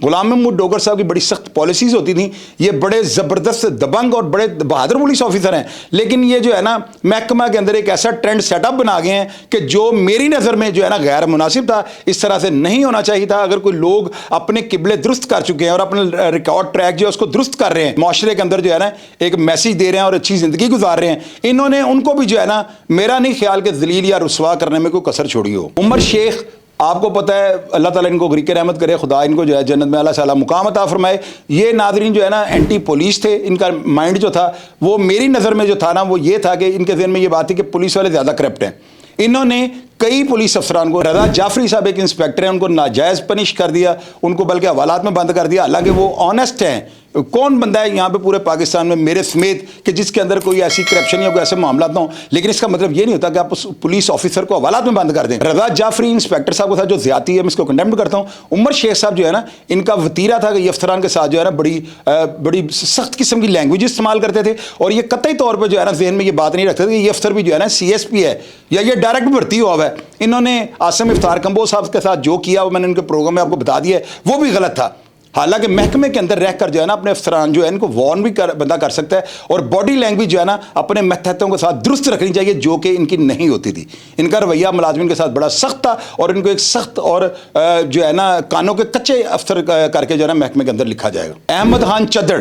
غلام محمود ڈوگر صاحب کی بڑی سخت پالیسیز ہوتی تھیں, یہ بڑے زبردست دبنگ اور بڑے بہادر پولیس آفیسر ہیں, لیکن یہ جو ہے نا محکمہ کے اندر ایک ایسا ٹرینڈ سیٹ اپ بنا گئے ہیں کہ جو میری نظر میں جو ہے نا غیر مناسب تھا, اس طرح سے نہیں ہونا چاہیے تھا. اگر کوئی لوگ اپنے قبلے درست کر چکے ہیں اور اپنے ریکارڈ ٹریک جو ہے اس کو درست کر رہے ہیں, معاشرے کے اندر جو ہے نا ایک میسیج دے رہے ہیں اور اچھی زندگی گزار رہے ہیں, انہوں نے ان کو بھی جو ہے نا میرا نہیں خیال کہ ذلیل یا رسوا کرنے میں کوئی کسر چھوڑی ہو. عمر شیخ, آپ کو پتہ ہے, اللہ تعالیٰ ان کو غریق رحمت کرے, خدا ان کو جو ہے جنت میں اللہ تعالیٰ مقام عطا فرمائے. یہ ناظرین جو ہے نا اینٹی پولیس تھے, ان کا مائنڈ جو تھا وہ میری نظر میں جو تھا نا وہ یہ تھا کہ ان کے ذہن میں یہ بات تھی کہ پولیس والے زیادہ کرپٹ ہیں. انہوں نے کئی پولیس افسران کو, رضا جعفری صاحب ایک انسپیکٹر ہیں, ان کو ناجائز پنش کر دیا, ان کو بلکہ حوالات میں بند کر دیا, حالانکہ وہ آنیسٹ ہیں. کون بندہ ہے یہاں پہ پورے پاکستان میں میرے سمیت کہ جس کے اندر کوئی ایسی کرپشن یا کوئی ایسے معاملات نہ ہوں, لیکن اس کا مطلب یہ نہیں ہوتا کہ آپ اس پولیس آفیسر کو حوالات میں بند کر دیں. رضا جعفری انسپیکٹر صاحب کو تھا جو زیادتی ہے, میں اس کو کنڈیمڈ کرتا ہوں. عمر شیخ صاحب جو ہے نا ان کا وتیرہ تھا کہ یہ افسران کے ساتھ جو ہے نا بڑی سخت قسم کی لینگویج استعمال کرتے تھے, اور یہ قطعی طور پہ جو ہے نا ذہن میں یہ بات نہیں رکھتے تھے کہ یہ افسر بھی جو ہے نا CSP ہے یا یہ ڈائریکٹ بھرتی ہوا ہے. انہوں نے عاصم افطار کمبو صاحب کے ساتھ جو کیا وہ میں نے ان کے پروگرام میں آپ کو بتا دیا ہے, وہ بھی غلط تھا. حالانکہ محکمے کے اندر رہ کر جو ہے نا اپنے افسران جو ہے ان کو وارن بھی بندہ کر سکتا ہے, اور باڈی لینگویج جو ہے نا اپنے ماتحتوں کے ساتھ درست رکھنی چاہیے, جو کہ ان کی نہیں ہوتی تھی. ان کا رویہ ملازمین کے ساتھ بڑا سخت تھا, اور ان کو ایک سخت اور جو ہے نا کانوں کے کچے افسر کر کے جو ہے نا محکمے کے اندر لکھا جائے گا. احمد خان چدڑ,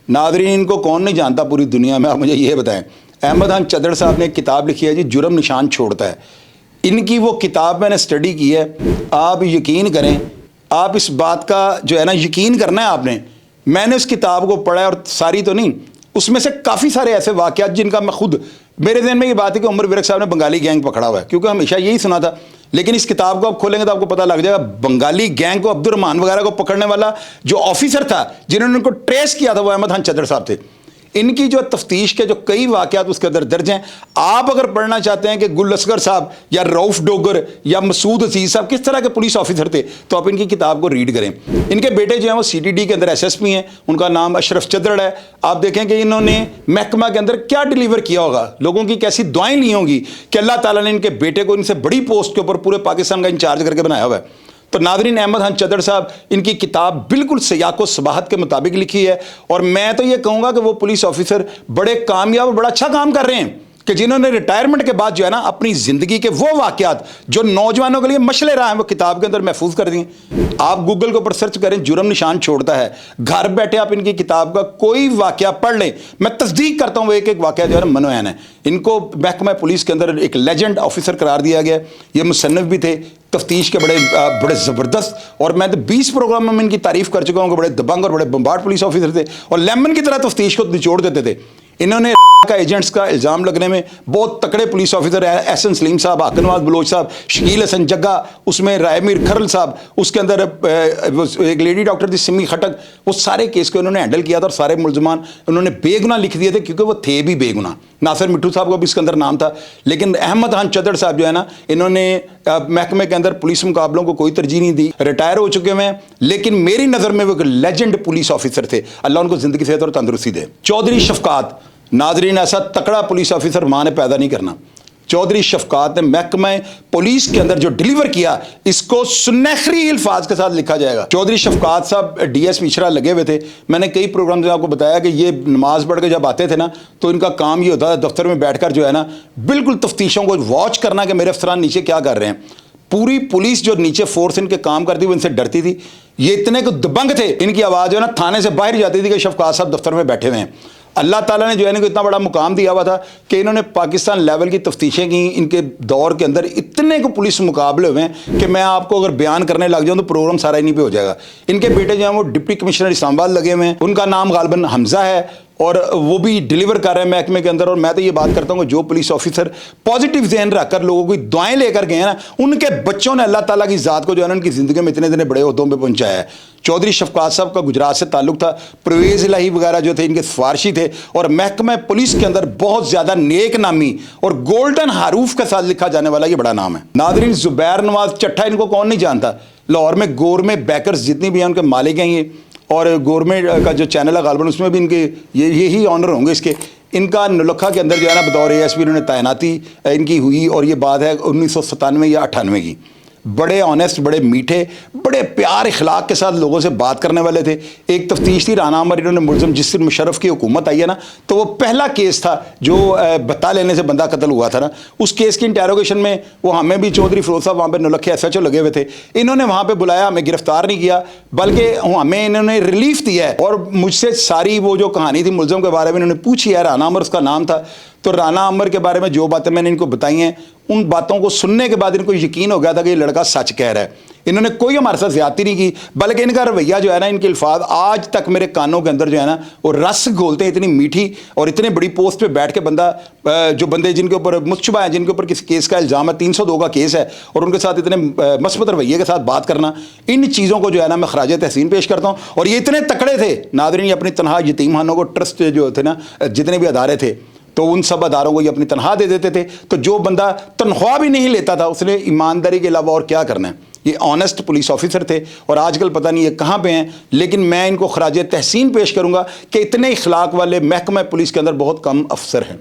ناظرین ان کو کون نہیں جانتا پوری دنیا میں, آپ مجھے یہ بتائیں. احمد خان چدڑ صاحب نے ایک کتاب لکھی ہے جی, جرم نشان چھوڑتا ہے. ان کی وہ کتاب میں نے اسٹڈی کی ہے, آپ یقین کریں, آپ اس بات کا جو ہے نا یقین کرنا ہے آپ نے. میں نے اس کتاب کو پڑھا ہے, اور ساری تو نہیں, اس میں سے کافی سارے ایسے واقعات جن کا میں خود, میرے ذہن میں یہ بات ہے کہ عمر ورق صاحب نے بنگالی گینگ پکڑا ہوا ہے, کیونکہ ہمیشہ یہی سنا تھا. لیکن اس کتاب کو آپ کھولیں گے تو آپ کو پتہ لگ جائے گا بنگالی گینگ کو, عبد الرحمان وغیرہ کو پکڑنے والا جو آفیسر تھا جنہوں نے ان کو ٹریس کیا تھا وہ احمد خان چدڑ صاحب تھے. ان کی جو تفتیش کے جو کئی واقعات اس کے اندر درج ہیں. آپ اگر پڑھنا چاہتے ہیں کہ گل اصغر صاحب یا رؤف ڈوگر یا مسعود عزیز صاحب کس طرح کے پولیس آفیسر تھے, تو آپ ان کی کتاب کو ریڈ کریں. ان کے بیٹے جو ہیں وہ CTD کے اندر SSP ہیں, ان کا نام اشرف چدڑ ہے. آپ دیکھیں کہ انہوں نے محکمہ کے اندر کیا ڈیلیور کیا ہوگا, لوگوں کی کیسی دعائیں لی ہوں گی کہ اللہ تعالیٰ نے ان کے بیٹے کو ان سے بڑی پوسٹ کے اوپر پورے پاکستان کا انچارج کر کے بنایا ہوا ہے. تو ناظرین, احمد خان چدڑ صاحب ان کی کتاب بالکل سیاق و سباحت کے مطابق لکھی ہے, اور میں تو یہ کہوں گا کہ وہ پولیس آفیسر بڑے کامیاب اور بڑا اچھا کام کر رہے ہیں کہ جنہوں نے ریٹائرمنٹ کے بعد جو ہے نا اپنی زندگی کے وہ واقعات جو نوجوانوں کے لیے مشعل راہ ہیں وہ کتاب کے اندر محفوظ کر دیں. آپ گوگل کے اوپر سرچ کریں, جرم نشان چھوڑتا ہے, گھر بیٹھے آپ ان کی کتاب کا کوئی واقعہ پڑھ لیں. میں تصدیق کرتا ہوں وہ ایک ایک واقعہ جو ہے نا منوعین ہے. ان کو محکمہ پولیس کے اندر ایک لیجنڈ آفیسر قرار دیا گیا. یہ مصنف بھی تھے, تفتیش کے بڑے زبردست, اور میں تو 20 پروگرام میں ان کی تعریف کر چکا ہوں کہ بڑے دبنگ اور بڑے بمبارڈ پولیس آفیسر تھے, اور لیمن کی طرح تفتیش کو نچوڑ دیتے تھے. انہوں نے کا ایجنٹس کا الزام لگنے میں بہت تکڑے پولیس آفیسر ہیں, احسن سلیم صاحب, حاکم نواز بلوچ صاحب, شکیل حسن جگہ, اس میں رائے میر کھرل صاحب, اس کے اندر ایک لیڈی ڈاکٹر تھی سمی خٹک, وہ سارے کیس کو انہوں نے ہینڈل کیا تھا, اور سارے ملزمان انہوں نے بے گناہ لکھ دیے تھے کیونکہ وہ تھے بھی بے گناہ. ناصر مٹھو صاحب کا بھی اس کے اندر نام تھا. لیکن احمد خان چدڑ صاحب جو ہے نا انہوں نے محکمے کے اندر پولیس مقابلوں کو کوئی ترجیح نہیں دی, ریٹائر ہو چکے ہیں, لیکن میری نظر میں وہ ایک لیجنڈ پولیس آفیسر تھے. اللہ ان کو زندگی صحت اور تندرستی دے. چودھری شفقات, ناظرین ایسا تکڑا پولیس آفیسر ماں نے پیدا نہیں کرنا. چودھری شفقات نے محکمہ پولیس کے اندر جو ڈیلیور کیا, اس کو سنہری الفاظ کے ساتھ لکھا جائے گا. چودھری شفقات صاحب DS پچھڑا لگے ہوئے تھے. میں نے کئی پروگرام میں آپ کو بتایا کہ یہ نماز پڑھ کے جب آتے تھے نا تو ان کا کام یہ ہوتا تھا دفتر میں بیٹھ کر جو ہے نا بالکل تفتیشوں کو واچ کرنا کہ میرے افسران نیچے کیا کر رہے ہیں. پوری پولیس جو نیچے فورس ان کے کام کرتی وہ ان سے ڈرتی تھی. یہ اتنے کو دبنگ تھے, ان کی آواز جو ہے نا تھانے سے باہر جاتی تھی کہ شفقات صاحب دفتر میں بیٹھے ہوئے ہیں. اللہ تعالیٰ نے جو ہے ان کو اتنا بڑا مقام دیا ہوا تھا کہ انہوں نے پاکستان لیول کی تفتیشیں کی. ان کے دور کے اندر اتنے کو پولیس مقابلے ہوئے ہیں کہ میں آپ کو اگر بیان کرنے لگ جاؤں تو پروگرام سارا ہی نہیں پہ ہو جائے گا. ان کے بیٹے جو ہیں وہ ڈپٹی کمشنر اسلام آباد لگے ہوئے ہیں, ان کا نام غالباً حمزہ ہے, اور وہ بھی ڈیلیور کر رہے ہیں محکمے کے اندر. اور میں تو یہ بات کرتا ہوں کہ جو پولیس آفیسر پازیٹیو ذہن رکھ کر لوگوں کو دعائیں لے کر گئے ہیں نا, ان کے بچوں نے اللہ تعالیٰ کی ذات کو جو ہے نا ان کی زندگی میں اتنے بڑے عہدوں پہ پہنچایا ہے. چودھری شفقات صاحب کا گجرات سے تعلق تھا, پرویز الہی وغیرہ جو تھے ان کے سفارشی تھے, اور محکمہ پولیس کے اندر بہت زیادہ نیک نامی اور گولڈن حروف کے ساتھ لکھا جانے والا یہ بڑا نام ہے. ناظرین, زبیر نواز چٹھا, ان کو کون نہیں جانتا. لاہور میں گورمے بیکرز جتنی بھی ہیں ان کے مالک ہیں یہ, اور گورنمنٹ کا جو چینل ہے غالباً اس میں بھی ان کے یہی آنر ہوں گے اس کے. ان کا نلکھا کے اندر جو ہے نا بطور ASP انہوں نے تعیناتی ان کی ہوئی, اور یہ بات ہے 1997 یا 98 کی. بڑے آنیسٹ، بڑے میٹھے، بڑے پیار اخلاق کے ساتھ لوگوں سے بات کرنے والے تھے. ایک تفتیش تھی رانا عمر، انہوں نے ملزم جس دن مشرف کی حکومت آئی ہے نا تو وہ پہلا کیس تھا جو بتا لینے سے بندہ قتل ہوا تھا نا، اس کیس کی انٹیروگیشن میں وہ ہمیں بھی چودھری فیروز صاحب وہاں پہ نولکھے ایس ایچ او لگے ہوئے تھے، انہوں نے وہاں پہ بلایا، ہمیں گرفتار نہیں کیا بلکہ ہمیں انہوں نے ریلیف دیا ہے. اور مجھ سے ساری وہ جو کہانی تھی ملزم کے بارے میں انہوں نے پوچھی ہے، رانا عمر اس کا نام تھا، تو رانا عمر کے بارے میں جو باتیں میں نے ان کو بتائی ہیں ان باتوں کو سننے کے بعد ان کو یقین ہو گیا تھا کہ یہ لڑکا سچ کہہ رہا ہے. انہوں نے کوئی ہمارے ساتھ زیادتی نہیں کی، بلکہ ان کا رویہ جو ہے نا، ان کے الفاظ آج تک میرے کانوں کے اندر جو ہے نا وہ رس گھولتے ہیں. اتنی میٹھی اور اتنے بڑی پوسٹ پہ بیٹھ کے بندہ جو بندے جن کے اوپر مشتبہ ہیں، جن کے اوپر کسی کیس کا الزام ہے، 302 کا کیس ہے، اور ان کے ساتھ اتنے مثبت رویے کے ساتھ بات کرنا، ان چیزوں کو جو ہے نا میں خراج تحسین پیش کرتا ہوں. اور یہ اتنے تکڑے تھے ناظرین، یہ اپنی تنہا یتیم خانوں کو ٹرسٹ جو تھے نا، جتنے بھی ادارے تھے تو ان سب اداروں کو یہ اپنی تنخواہ دے دیتے تھے. تو جو بندہ تنخواہ بھی نہیں لیتا تھا اس نے ایمانداری کے علاوہ اور کیا کرنا ہے. یہ آنیسٹ پولیس آفیسر تھے اور آج کل پتہ نہیں یہ کہاں پہ ہیں، لیکن میں ان کو خراج تحسین پیش کروں گا کہ اتنے اخلاق والے محکمہ پولیس کے اندر بہت کم افسر ہیں.